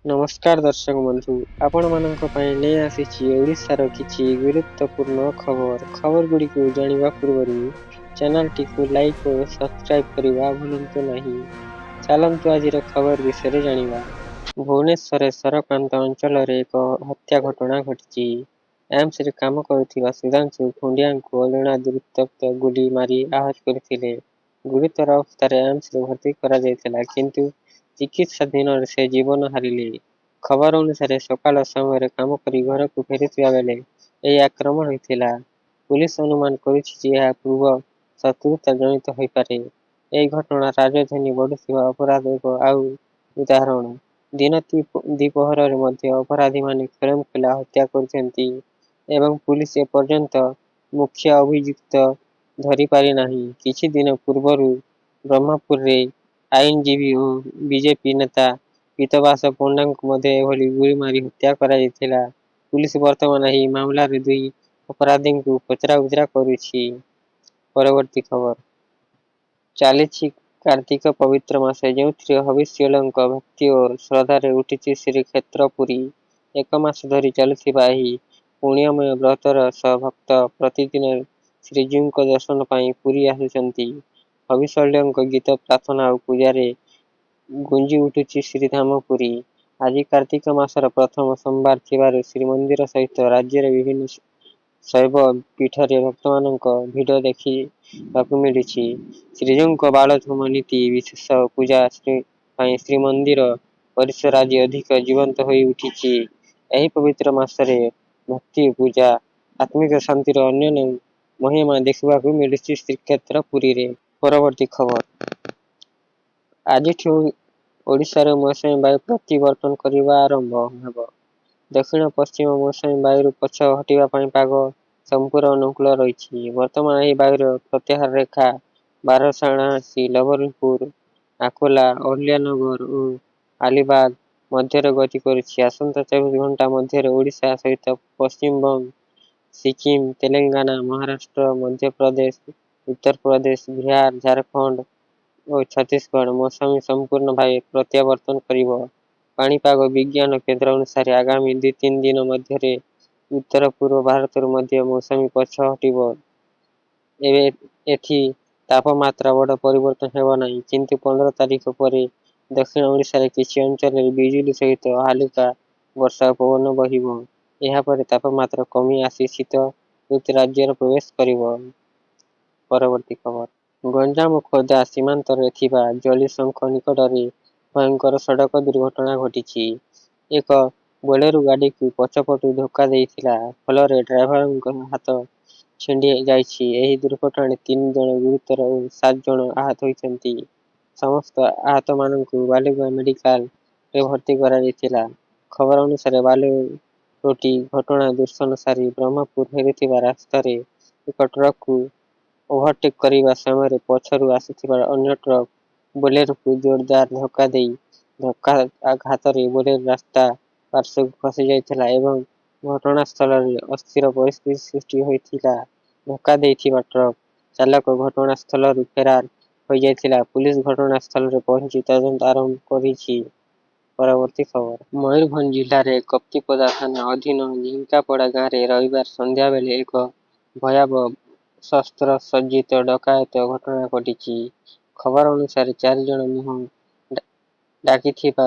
ନମସ୍କାର ଦର୍ଶକ ବନ୍ଧୁ, ଆପଣମାନଙ୍କ ପାଇଁ ନେଇ ଆସିଛି ଓଡ଼ିଶାର କିଛି ଗୁରୁତ୍ୱପୂର୍ଣ୍ଣ ଖବର। ଖବରଗୁଡ଼ିକୁ ଜାଣିବା ପୂର୍ବରୁ ଚ୍ୟାନେଲଟିକୁ ଲାଇକ୍ ଓ ସବସ୍କ୍ରାଇବ୍ କରିବା ଭୁଲନ୍ତୁ ନାହିଁ। ଚାଲନ୍ତୁ ଆଜିର ଖବର ବିଷୟରେ ଜାଣିବା। ଭୁବନେଶ୍ୱର ସରକାନ୍ତ ଅଞ୍ଚଳରେ ଏକ ହତ୍ୟା ଘଟଣା ଘଟିଛି। ଏମ୍ସରେ କାମ କରୁଥିବା ସୁଧାଂଶୁ ଖୁଣ୍ଟିଆଙ୍କୁ ଅଜଣା ଦୁର୍ବୃତ୍ତ ଗୁଳି ମାରି ଆହତ କରିଥିଲେ। ଗୁରୁତର ଅବସ୍ଥାରେ ଏମ୍ସରେ ଭର୍ତ୍ତି କରାଯାଇଥିଲା, କିନ୍ତୁ ଚିକିତ୍ସାଧୀନରେ ସେ ଜୀବନ ହାରିଲେ। ଖବର ଅନୁସାରେ ସକାଳ ସମୟରେ କାମ କରି ଘରକୁ ଫେରୁଥିବା ବେଳେ ଏହି ଆକ୍ରମଣ ହୋଇଥିଲା। ପୁଲିସ ଅନୁମାନ କରୁଛି ଯେ ଏହା ପୂର୍ବ ଶତ୍ରୁତା ଜନିତ ହୋଇପାରେ। ଏହି ଘଟଣା ରାଜଧାନୀ ବଢ଼ୁଥିବା ଅପରାଧର ଆଉ ଉଦାହରଣ। ଦିନ ଦ୍ୱିପ୍ରହରରେ ମଧ୍ୟ ଅପରାଧୀମାନେ ଖୁଲମଖୁଲା ହତ୍ୟା କରୁଛନ୍ତି ଏବଂ ପୁଲିସ ଏପର୍ଯ୍ୟନ୍ତ ମୁଖ୍ୟ ଅଭିଯୁକ୍ତ ଧରିପାରି ନାହିଁ। କିଛି ଦିନ ପୂର୍ବରୁ ବ୍ରହ୍ମପୁରରେ ଆଇନଜୀବୀ ଓ ବିଜେପି ନେତା ପୀତବାସ ପଣ୍ଡାଙ୍କୁ ମଧ୍ୟ ଏଭଳି ଗୁଳି ମାରି ହତ୍ୟା କରାଯାଇଥିଲା। ପୁଲିସ ବର୍ତ୍ତମାନ ଏହି ମାମଲାରେ ଦୁଇ ଅପରାଧୀଙ୍କୁ ପଚରାଉଚରା କରୁଛି। ପରବର୍ତ୍ତୀ ଖବର। ଚାଲିଛି କାର୍ତ୍ତିକ ପବିତ୍ର ମାସ, ଯେଉଁଥିରେ ହବିଷ୍ୟାଳିଙ୍କ ଭକ୍ତି ଓ ଶ୍ରଦ୍ଧାରେ ଉଠିଛି ଶ୍ରୀକ୍ଷେତ୍ର ପୁରୀ। ଏକ ମାସ ଧରି ଚାଲୁଥିବା ଏହି ପୁଣ୍ୟମୟ ବ୍ରତର ସହ ଭକ୍ତ ପ୍ରତିଦିନ ଶ୍ରୀଜୀଉଙ୍କ ଦର୍ଶନ ପାଇଁ ପୁରୀ ଆସୁଛନ୍ତି। ହବିଷ୍ୟାଳିଙ୍କ ଗୀତ, ପ୍ରାର୍ଥନା ଓ ପୂଜାରେ ଗୁଞ୍ଜି ଉଠୁଛି ଶ୍ରୀଧାମ ପୁରୀ। ଆଜି କାର୍ତ୍ତିକ ମାସର ପ୍ରଥମ ସୋମବାର ଥିବାରୁ ଶ୍ରୀମନ୍ଦିର ସହିତ ରାଜ୍ୟର ବିଭିନ୍ନ ଶୈବ ପୀଠରେ ଭକ୍ତମାନଙ୍କ ଭିଡ଼ ଦେଖିବାକୁ ମିଳୁଛି। ଶ୍ରୀଜୀଉଙ୍କ ବାଳଧୂମ ନୀତି ବିଶେଷ ପୂଜା ପାଇଁ ଶ୍ରୀମନ୍ଦିର ପରିସର ଆଜି ଅଧିକ ଜୀବନ୍ତ ହୋଇ ଉଠିଛି। ଏହି ପବିତ୍ର ମାସରେ ଭକ୍ତି, ପୂଜା, ଆତ୍ମିକ ଶାନ୍ତିର ଅନନ୍ୟ ମହିମା ଦେଖିବାକୁ ମିଳୁଛି ଶ୍ରୀକ୍ଷେତ୍ର ପୁରୀରେ। ପରବର୍ତ୍ତୀ ଖବର। ଆଜିଠୁ ଓଡ଼ିଶାରେ ମୌସୁମୀ ବାୟୁ ପ୍ରତ୍ୟାବର୍ତ୍ତନ କରିବା ଆରମ୍ଭ ହେବ। ଦକ୍ଷିଣ ପଶ୍ଚିମ ମୌସୁମୀ ବାୟୁର ପଛ ହଟିବା ପାଇଁ ପାଗ ସମ୍ପୂର୍ଣ୍ଣ ଅନୁକୂଳ ରହିଛି। ବର୍ତ୍ତମାନ ଏହି ବାୟୁର ପ୍ରତ୍ୟାହାର ରେଖା ବାରଣାସୀ, ନବରଙ୍ଗପୁର, ଆକୋଲା, ଅହଲ୍ୟାନଗର ଓ ଆଲିବାଗ ମଧ୍ୟରେ ଗତି କରୁଛି। ଆସନ୍ତା 24 ଘଣ୍ଟା ମଧ୍ୟରେ ଓଡ଼ିଶା ସହିତ ପଶ୍ଚିମବଙ୍ଗ, ସିକିମ, ତେଲେଙ୍ଗାନା, ମହାରାଷ୍ଟ୍ର, ମଧ୍ୟପ୍ରଦେଶ, ଉତ୍ତରପ୍ରଦେଶ, ବିହାର, ଝାଡ଼ଖଣ୍ଡ ଓ ଛତିଶଗଡ଼ ମୌସୁମୀ ସମ୍ପୂର୍ଣ୍ଣ ଭାବେ ପ୍ରତ୍ୟାବର୍ତ୍ତନ କରିବ। ପାଣିପାଗ ବିଜ୍ଞାନ କେନ୍ଦ୍ର ଅନୁସାରେ ଆଗାମୀ 2-3 ଦିନ ମଧ୍ୟରେ ଉତ୍ତର ପୂର୍ବ ଭାରତରୁ ମଧ୍ୟ ମୌସୁମୀ ପଛ ହଟିବ। ଏଥି ତାପମାତ୍ରା ବଡ଼ ପରିବର୍ତ୍ତନ ହେବ ନାହିଁ, କିନ୍ତୁ 15 ତାରିଖ ପରେ ଦକ୍ଷିଣ ଓଡ଼ିଶାର କିଛି ଅଞ୍ଚଳରେ ବିଜୁଳି ସହିତ ହାଲୁକା ବର୍ଷା ଓ ପବନ ବହିବ। ଏହାପରେ ତାପମାତ୍ରା କମି ଆସି ଶୀତ ଋତୁ ରାଜ୍ୟରେ ପ୍ରବେଶ କରିବ। ପରବର୍ତ୍ତୀ ଖବର। ଗଞ୍ଜାମ ଓ ଖୋର୍ଦ୍ଧା ସୀମାନ୍ତରେ ଥିବା ଜଳିଶଙ୍ଖ ନିକଟରେ ଭୟଙ୍କର ସଡ଼କ ଦୁର୍ଘଟଣା ଘଟିଛି। ଏକ ବୋଲେରୋ ଗାଡ଼ିକୁ ପଛପଟୁ ଧକ୍କା ଦେଇଥିଲା, ଫଳରେ ଡ୍ରାଇଭରଙ୍କ ହାତ ଛିଣ୍ଡି ଯାଇଛି। ଏହି ଦୁର୍ଘଟଣାରେ 3 ଜଣ ଗୁରୁତର ଓ 7 ଜଣ ଆହତ ହୋଇଛନ୍ତି। ସମସ୍ତ ଆହତମାନଙ୍କୁ ବାଲୁଗାଁ ମେଡିକାଲରେ ଭର୍ତ୍ତି କରାଯାଇଥିଲା। ଖବର ଅନୁସାରେ ବୋଲେରୋଟି ଘଟଣା ଦର୍ଶନ ସାରି ବ୍ରହ୍ମପୁର ଫେରୁଥିବା ରାସ୍ତାରେ ଏକ ଟ୍ରକକୁ ଓଭରଟେକ୍ କରିବା ସମୟରେ ପଛରୁ ଆସୁଥିବା ଅନ୍ୟ ଟ୍ରକ୍ ବୋଲେରୋକୁ ଜୋରଦାର ଧକ୍କା ଦେଇ ଧକ୍କାଘାତରେ ବୋଲେରୋ ରାସ୍ତା ପାର୍ଶ୍ୱକୁ ଖସି ଯାଇଥିଲା ଏବଂ ଘଟଣାସ୍ଥଳରେ ଅସ୍ଥିର ପରିସ୍ଥିତି ସୃଷ୍ଟି ହୋଇଥିଲା। ଧକ୍କା ଦେଇଥିବା ଟ୍ରକ୍ ଚାଳକ ଘଟଣାସ୍ଥଳରୁ ଫେରାର ହୋଇଯାଇଥିଲା। ପୁଲିସ ଘଟଣାସ୍ଥଳରେ ପହଞ୍ଚି ତଦନ୍ତ ଆରମ୍ଭ କରିଛି। ପରବର୍ତ୍ତୀ ଖବର। ମୟୂରଭଞ୍ଜ ଜିଲ୍ଲାରେ କପ୍ତିପଦା ଥାନା ଅଧୀନ ଝିଙ୍କାପଡ଼ା ଗାଁରେ ରବିବାର ସନ୍ଧ୍ୟାବେଳେ ଏକ ଭୟାବହ ଶସ୍ତ୍ରସଜ୍ଜିତ ଡକାୟତ ଘଟଣା ଘଟିଛି। ଖବର ଅନୁସାରେ 4 ଜଣ ମୁହଁ ଢାଙ୍କିଥିବା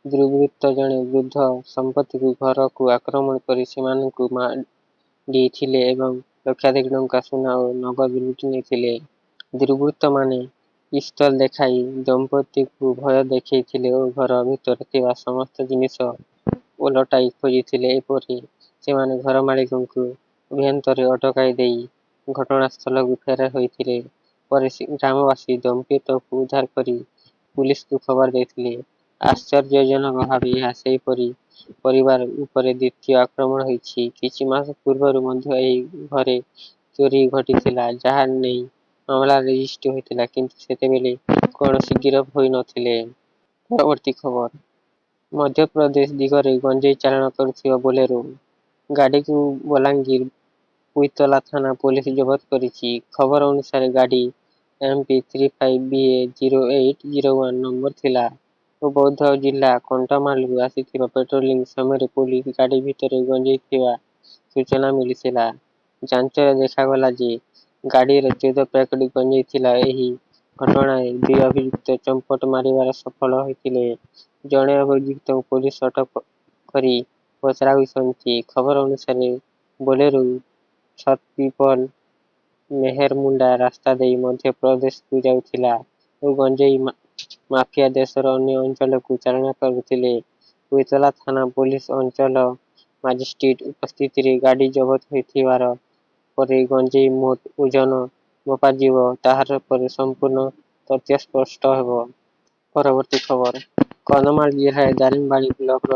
ଦୁର୍ବୃତ୍ତ ଜଣେ ବୃଦ୍ଧ ଦମ୍ପତିଙ୍କ ଘରକୁ ଆକ୍ରମଣ କରି ସେମାନଙ୍କୁ ମାଡ଼ିଥିଲେ ଏବଂ ଲକ୍ଷାଧିକ ଟଙ୍କା ସୁନା ଓ ନଗଦ ଲୁଟି ନେଇଥିଲେ। ଦୁର୍ବୃତ୍ତମାନେ ପିସ୍ତଲ ଦେଖାଇ ଦମ୍ପତିଙ୍କୁ ଭୟ ଦେଖାଇଥିଲେ ଓ ଘର ଭିତରେ ଥିବା ସମସ୍ତ ଜିନିଷ ଓଲଟାଇ ଖୋଜିଥିଲେ। ଏପରି ସେମାନେ ଘର ମାଲିକଙ୍କୁ ଅଭ୍ୟନ୍ତରରେ ଅଟକାଇ ଦେଇ ଘଟଣାସ୍ଥଳକୁ ଫେରାର ହୋଇଥିଲେ। ପରେ ଗ୍ରାମବାସୀ ଦମ୍ପତିଙ୍କୁ ଉଦ୍ଧାର କରି ପୁଲିସକୁ ଖବର ଦେଇଥିଲେ। ଆଶ୍ଚର୍ଯ୍ୟଜନକ ଭାବେ ଏହା ସେହିପରି ପରିବାର ଉପରେ ଦ୍ୱିତୀୟ ଆକ୍ରମଣ ହୋଇଛି। କିଛି ମାସ ପୂର୍ବରୁ ମଧ୍ୟ ଏହି ଘରେ ଚୋରି ଘଟିଥିଲା, ଯାହା ନେଇ ମାମଲା ରେଜିଷ୍ଟର ହୋଇଥିଲା, କିନ୍ତୁ ସେତେବେଳେ କୌଣସି ଗିରଫ ହୋଇ ନଥିଲେ। ପରବର୍ତ୍ତୀ ଖବର। ମଧ୍ୟପ୍ରଦେଶ ଦିଗରେ ଗଞ୍ଜେଇ ଚାଲାଣ କରୁଥିବା ବୋଲେରୋ ଗାଡ଼ିକୁ ବଲାଙ୍ଗୀର କୁଇତଲା ଥାନା ପୁଲିସ ଜବତ କରିଛି। ଖବର ଅନୁସାରେ ଗାଡ଼ି MP35BA 0801 ନମ୍ବର ଥିଲା। ଓ ବୌଦ୍ଧ ଜିଲ୍ଲା କଣ୍ଟାମାଲରୁ ଆସିଥିବା ପେଟ୍ରୋଲିଂ ସମୟରେ ପୁଲିସ ଗାଡ଼ି ଭିତରେ ଗଞ୍ଜେଇ ଥିବା ସୂଚନା ମିଳିଥିଲା। ଯାଞ୍ଚରେ ଦେଖାଗଲା ଯେ ଗାଡ଼ିରେ 14 ପ୍ୟାକେଟ ଗଞ୍ଜେଇ ଥିଲା। ଏହି ଘଟଣାରେ 2 ଅଭିଯୁକ୍ତ ଚମ୍ପଟ ମାରିବାରେ ସଫଳ ହୋଇଥିଲେ। ଜଣେ ଅଭିଯୁକ୍ତଙ୍କୁ ପୋଲିସ ଅଟକ କରି ପଚରାଉଛନ୍ତି। ଖବର ଅନୁସାରେ ବୋଲେରୋ ଛତ୍ରପିପଲ ମେହେରମୁଣ୍ଡା ରାସ୍ତା ଦେଇ ମଧ୍ୟପ୍ରଦେଶକୁ ଯାଉଥିଲା ଓ ଗଞ୍ଜେଇ ମାଫିଆ ଦେଶର ଅନ୍ୟ ଅଞ୍ଚଳକୁ ଚାଲାଣ କରୁଥିଲେ। କୁଇତଲା ଥାନା ପୋଲିସ ଅଞ୍ଚଳ ମାଜିଷ୍ଟ୍ରେଟ ଉପସ୍ଥିତିରେ ଗାଡ଼ି ଜବତ ହୋଇଥିବାର ପରେ ଗଞ୍ଜେଇ ମୋଟ ଓଜନ ମପାଯିବ। ତାହାର ପରେ ସମ୍ପୂର୍ଣ୍ଣ ତଥ୍ୟ ସ୍ପଷ୍ଟ ହେବ। ପରବର୍ତ୍ତୀ ଖବର। କନ୍ଧମାଳ ଜିଲ୍ଲାର ଦାରିଙ୍ଗବାଡ଼ି ବ୍ଲକର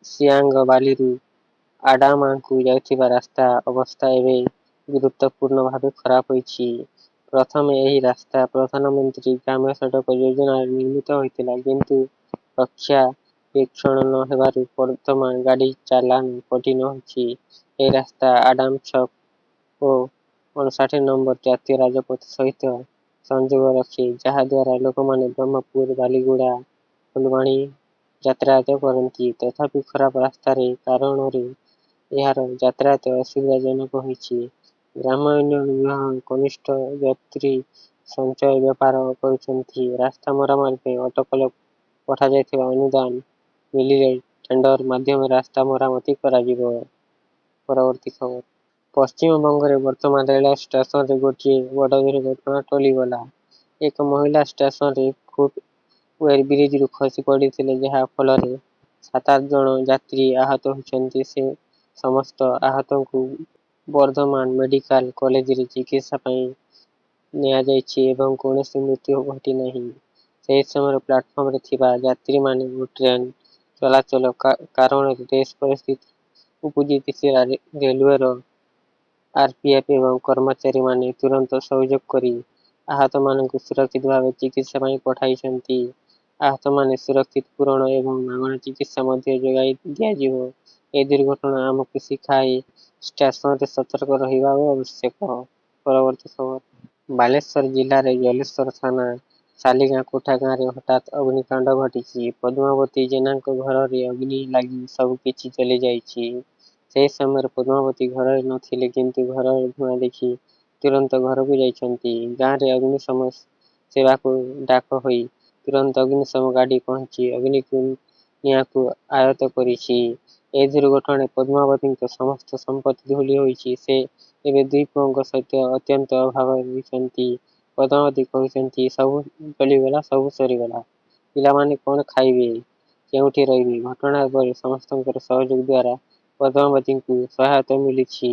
ସିଆଙ୍ଗବାଲିରୁ ଆଡାମାକୁ ଯାଉଥିବା ରାସ୍ତା ଅବସ୍ଥା ଏବେ ଗୁରୁତ୍ୱପୂର୍ଣ୍ଣ ଭାବେ ଖରାପ ହୋଇଛି। ପ୍ରଥମେ ଏହି ରାସ୍ତା ପ୍ରଧାନମନ୍ତ୍ରୀ ଗ୍ରାମ୍ୟ ସଡ଼କ ଯୋଜନାରେ ନିର୍ମିତ ହୋଇଥିଲା, କିନ୍ତୁ ରକ୍ଷଣାବେକ୍ଷଣ ନ ହେବାରୁ ବର୍ତ୍ତମାନ ଗାଡ଼ି ଚାଲାଣ କଠିନ ହୋଇଛି। ଏହି ରାସ୍ତା ଆଡାମ ଛକ ଓ 59 ନମ୍ବର ଜାତୀୟ ରାଜପଥ ସହିତ ସଂଯୋଗ ରଖେ, ଯାହାଦ୍ୱାରା ଲୋକମାନେ ବ୍ରହ୍ମପୁର, ବାଲିଗୁଡା, ଫୁଲବାଣୀ ଯାତାୟାତ କରନ୍ତି। ତଥାପି ଖରାପ ରାସ୍ତାର କାରଣରୁ ଏହାର ଯାତାୟାତ ଅସୁବିଧାଜନକ ହୋଇଛି। ଗ୍ରାମ୍ୟ ଉନ୍ନୟନ ବିଭାଗ କନିଷ୍ଠ ଯାତ୍ରୀ ସଞ୍ଚୟ ବେପାର କରୁଛନ୍ତି। ରାସ୍ତା ମରାମତି ପାଇଁ ଅଟକଳ ପଠାଯାଇଥିବା ଅନୁଦାନ ମିଳିଲେ ଟେଣ୍ଡର ମାଧ୍ୟମରେ ରାସ୍ତା ମରାମତି କରାଯିବ। ପରବର୍ତ୍ତୀ ଖବର। ପଶ୍ଚିମବଙ୍ଗରେ ବର୍ତ୍ତମାନ ରେଳ ଷ୍ଟେସନରେ ଗୋଟିଏ ବଡ଼ ଦୁର୍ଘଟଣା ଟଳିଗଲା। ଏକ ମହିଳା ଷ୍ଟେସନରେ ଫୁଟଓଭର ବ୍ରିଜରୁ ଖସି ପଡ଼ିଥିଲେ, ଯାହା ଫଳରେ 7-8 ଜଣ ଯାତ୍ରୀ ଆହତ ହୋଇଛନ୍ତି। ସେ ସମସ୍ତ ଆହତଙ୍କୁ ବର୍ଦ୍ଧମାନ ମେଡିକାଲ କଲେଜରେ ଚିକିତ୍ସା ପାଇଁ ନିଆଯାଇଛି ଏବଂ କୌଣସି ମୃତ୍ୟୁ ଘଟିନାହିଁ। ସେହି ସମୟରେ ପ୍ଲାଟଫର୍ମରେ ଥିବା ଯାତ୍ରୀମାନେ ଓ ଟ୍ରେନ୍ ଚଳାଚଳ କାରଣରେ ରେସ୍ ପରିସ୍ଥିତି ଉପୁଜିଥିଲା। ରେଲୱେର ଆରପିଏଫ୍ ଏବଂ କର୍ମଚାରୀମାନେ ତୁରନ୍ତ ସହଯୋଗ କରି ଆହତମାନଙ୍କୁ ସୁରକ୍ଷିତ ଭାବେ ଚିକିତ୍ସା ପାଇଁ ପଠାଇଛନ୍ତି। ଆହତମାନଙ୍କୁ କ୍ଷତିପୂରଣ ଏବଂ ମାଗଣା ଚିକିତ୍ସା ମଧ୍ୟ ଯୋଗାଇ ଦିଆଯିବ। ଏହି ଦୁର୍ଘଟଣା ଆମକୁ ଶିଖାଏ, ଷ୍ଟେସନରେ ସତର୍କ ରହିବା ଆବଶ୍ୟକ। ପରବର୍ତ୍ତୀ ଖବର। ବାଲେଶ୍ୱର ଜିଲ୍ଲାର ଜଲେଶ୍ୱର ଥାନା ଶାଲିଗାଁ କୋଠା ଗାଁରେ ହଠାତ୍ ଅଗ୍ନିକାଣ୍ଡ ଘଟିଛି। ପଦ୍ମାବତୀ ଜେନାଙ୍କ ଘରରେ ଅଗ୍ନି ଲାଗି ସବୁକିଛି ଜଳିଯାଇଛି। ସେହି ସମୟରେ ପଦ୍ମାବତୀ ଘରେ ନଥିଲେ, କିନ୍ତୁ ଘରର ଧୂଆଁ ଦେଖି ତୁରନ୍ତ ଘରକୁ ଯାଇଛନ୍ତି। ଗାଁରେ ଅଗ୍ନିଶମ ସେବାକୁ ଡାକ ହୋଇ ତୁରନ୍ତ ଅଗ୍ନିଶମ ଗାଡ଼ି ପହଞ୍ଚି ନିଆଁକୁ ଆୟତ୍ତ କରିଛି। ଏହି ଦୁର୍ଘଟଣାରେ ପଦ୍ମାବତୀଙ୍କ ସମସ୍ତ ସମ୍ପତ୍ତି ଧୂଳି ହୋଇଛି। ସେ ଏବେ 2 ପୁଅଙ୍କ ସହିତ ଅତ୍ୟନ୍ତ ଅଭାବରେ ରହିଛନ୍ତି। ପଦ୍ମାବତୀ କହୁଛନ୍ତି, ସବୁ ଜଳିଗଲା, ସବୁ ସରିଗଲା। ପିଲାମାନେ କ'ଣ ଖାଇବେ, କେଉଁଠି ରହିବେ? ଘଟଣା ପରେ ସମସ୍ତଙ୍କର ସହଯୋଗ ଦ୍ୱାରା ପଦ୍ମାବତୀଙ୍କୁ ସହାୟତା ମିଳିଛି।